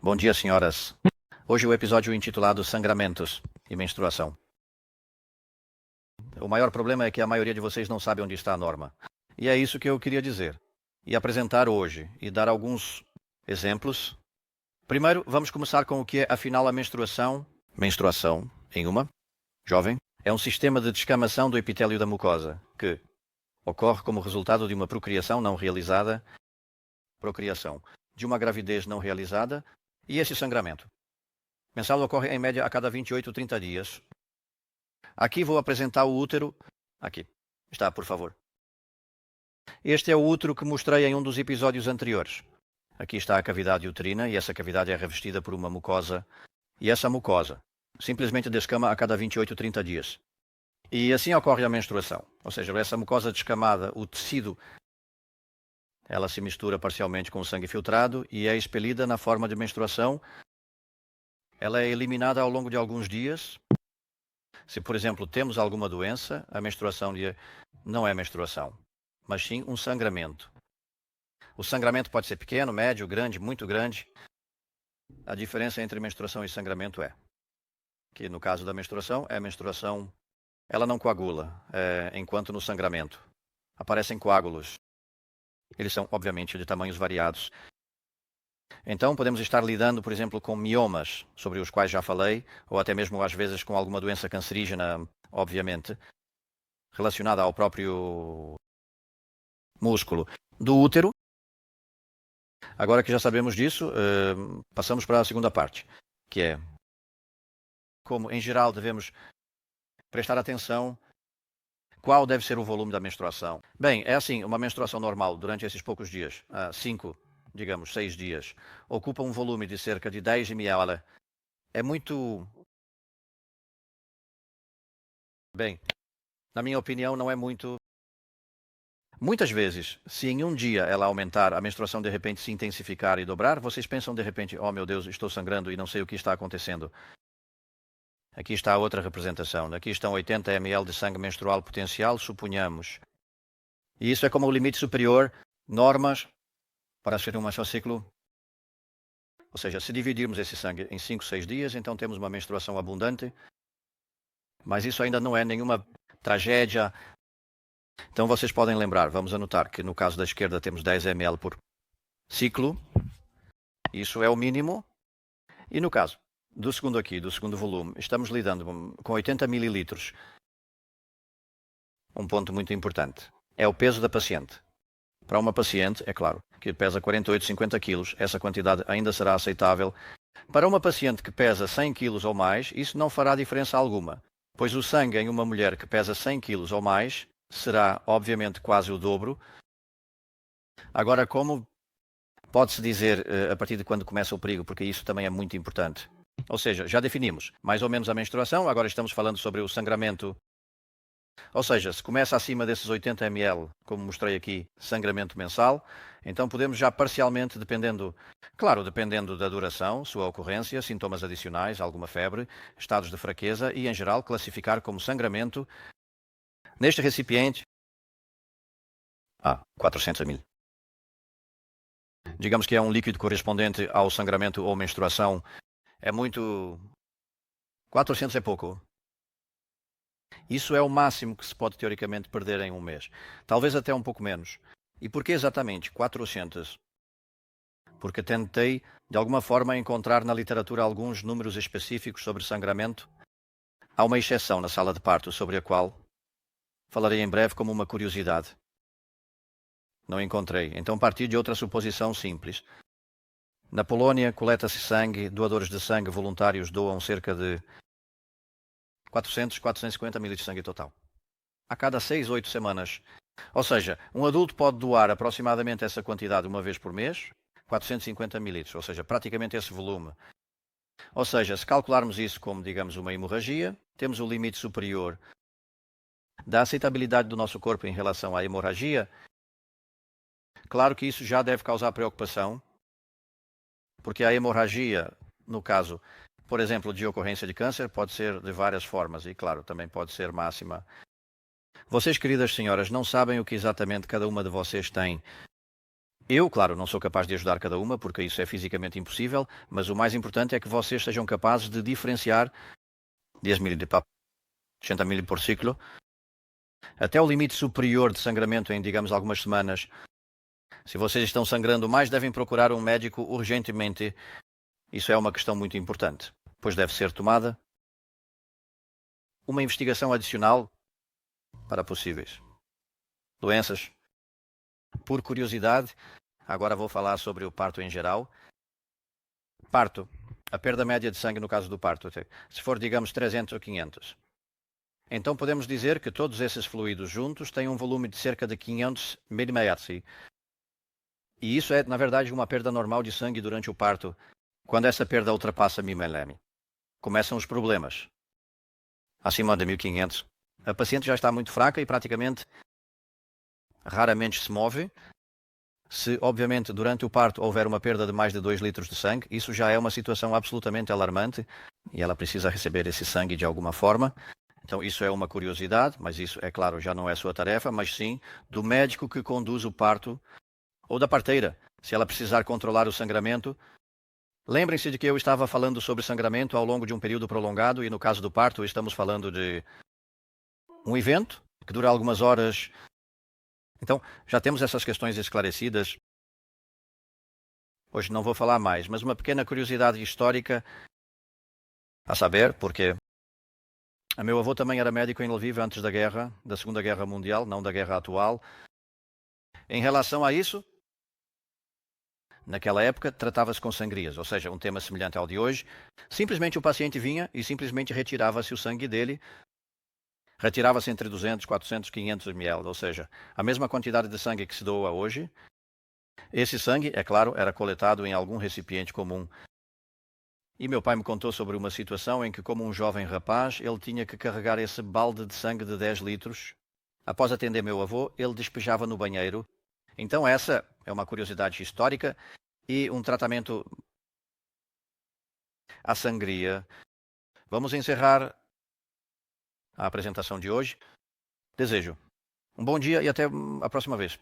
Bom dia, senhoras. Hoje o episódio intitulado Sangramentos e Menstruação. O maior problema é que a maioria de vocês não sabe onde está a norma. E é isso que eu queria dizer. E apresentar hoje e dar alguns exemplos. Primeiro, vamos começar com o que é, afinal, a menstruação. Menstruação, em uma jovem, é um sistema de descamação do epitélio da mucosa, que ocorre como resultado de uma procriação não realizada, de uma gravidez não realizada, e esse sangramento mensal ocorre em média a cada 28 ou 30 dias. Aqui vou apresentar o útero. Aqui está, por favor. Este é o útero que mostrei em um dos episódios anteriores. Aqui está a cavidade uterina e essa cavidade é revestida por uma mucosa. E essa mucosa simplesmente descama a cada 28 ou 30 dias. E assim ocorre a menstruação. Ou seja, essa mucosa descamada, o tecido, ela se mistura parcialmente com o sangue filtrado e é expelida na forma de menstruação. Ela é eliminada ao longo de alguns dias. Se, por exemplo, temos alguma doença, a menstruação não é menstruação, mas sim um sangramento. O sangramento pode ser pequeno, médio, grande, muito grande. A diferença entre menstruação e sangramento é que, no caso da menstruação, a menstruação ela não coagula, enquanto no sangramento aparecem coágulos. Eles são, obviamente, de tamanhos variados. Então, podemos estar lidando, por exemplo, com miomas, sobre os quais já falei, ou até mesmo, às vezes, com alguma doença cancerígena, obviamente, relacionada ao próprio músculo do útero. Agora que já sabemos disso, passamos para a segunda parte, que é como, em geral, devemos prestar atenção. Qual deve ser o volume da menstruação? Bem, é assim, uma menstruação normal, durante esses poucos dias, 6 dias, ocupa um volume de cerca de 10 ml. É muito... Bem, na minha opinião, não é muito... Muitas vezes, se em um dia ela aumentar, a menstruação de repente se intensificar e dobrar, vocês pensam de repente, oh meu Deus, estou sangrando e não sei o que está acontecendo. Aqui está a outra representação. Aqui estão 80 ml de sangue menstrual potencial, suponhamos. E isso é como o limite superior, normas para ser um ciclo. Ou seja, se dividirmos esse sangue em 5, 6 dias, então temos uma menstruação abundante. Mas isso ainda não é nenhuma tragédia. Então vocês podem lembrar, vamos anotar que no caso da esquerda temos 10 ml por ciclo. Isso é o mínimo. E no caso do segundo volume, estamos lidando com 80 mililitros. Um ponto muito importante é o peso da paciente. Para uma paciente, é claro, que pesa 48, 50 quilos, essa quantidade ainda será aceitável. Para uma paciente que pesa 100 quilos ou mais, isso não fará diferença alguma, pois o sangue em uma mulher que pesa 100 quilos ou mais será, obviamente, quase o dobro. Agora, como pode-se dizer a partir de quando começa o perigo, porque isso também é muito importante. Ou seja, já definimos mais ou menos a menstruação, agora estamos falando sobre o sangramento. Ou seja, se começa acima desses 80 ml, como mostrei aqui, sangramento mensal, então podemos já parcialmente, dependendo da duração, sua ocorrência, sintomas adicionais, alguma febre, estados de fraqueza e, em geral, classificar como sangramento neste recipiente 400 ml. Digamos que é um líquido correspondente ao sangramento ou menstruação. É muito... 400 é pouco. Isso é o máximo que se pode teoricamente perder em um mês. Talvez até um pouco menos. E por que exatamente 400? Porque tentei, de alguma forma, encontrar na literatura alguns números específicos sobre sangramento. Há uma exceção na sala de parto sobre a qual falarei em breve como uma curiosidade. Não encontrei. Então parti de outra suposição simples. Na Polónia, coleta-se sangue, doadores de sangue voluntários doam cerca de 400, 450 ml de sangue total. A cada 6, 8 semanas. Ou seja, um adulto pode doar aproximadamente essa quantidade uma vez por mês, 450 ml, ou seja, praticamente esse volume. Ou seja, se calcularmos isso como, digamos, uma hemorragia, temos o limite superior da aceitabilidade do nosso corpo em relação à hemorragia. Claro que isso já deve causar preocupação, porque a hemorragia, no caso, por exemplo, de ocorrência de câncer, pode ser de várias formas e, claro, também pode ser máxima. Vocês, queridas senhoras, não sabem o que exatamente cada uma de vocês tem Eu, claro, não sou capaz de ajudar cada uma, porque isso é fisicamente impossível, mas o mais importante é que vocês sejam capazes de diferenciar 10 ml de PAP, 80 ml por ciclo, até o limite superior de sangramento em, digamos, algumas semanas. Se vocês estão sangrando mais, devem procurar um médico urgentemente. Isso é uma questão muito importante, pois deve ser tomada uma investigação adicional para possíveis doenças. Por curiosidade, agora vou falar sobre o parto em geral. Parto. A perda média de sangue no caso do parto, se for, digamos, 300 ou 500. Então podemos dizer que todos esses fluidos juntos têm um volume de cerca de 500 mmHg. E isso é, na verdade, uma perda normal de sangue durante o parto. Quando essa perda ultrapassa 1000 mm, começam os problemas. Acima de 1500, a paciente já está muito fraca e praticamente raramente se move. Se, obviamente, durante o parto houver uma perda de mais de 2 litros de sangue, isso já é uma situação absolutamente alarmante e ela precisa receber esse sangue de alguma forma. Então, isso é uma curiosidade, mas isso, é claro, já não é sua tarefa, mas sim do médico que conduz o parto ou da parteira, se ela precisar controlar o sangramento. Lembrem-se de que eu estava falando sobre sangramento ao longo de um período prolongado e no caso do parto estamos falando de um evento que dura algumas horas. Então, já temos essas questões esclarecidas. Hoje não vou falar mais, mas uma pequena curiosidade histórica a saber, porque o meu avô também era médico em Lviv antes da guerra, da Segunda Guerra Mundial, não da guerra atual. Em relação a isso, naquela época tratava-se com sangrias, ou seja, um tema semelhante ao de hoje. Simplesmente o paciente vinha e simplesmente retirava-se o sangue dele. Retirava-se entre 200, 400, 500 ml, ou seja, a mesma quantidade de sangue que se doa hoje. Esse sangue, é claro, era coletado em algum recipiente comum. E meu pai me contou sobre uma situação em que, como um jovem rapaz, ele tinha que carregar esse balde de sangue de 10 litros. Após atender meu avô, ele despejava no banheiro. Então essa é uma curiosidade histórica e um tratamento à sangria. Vamos encerrar a apresentação de hoje. Desejo um bom dia e até a próxima vez.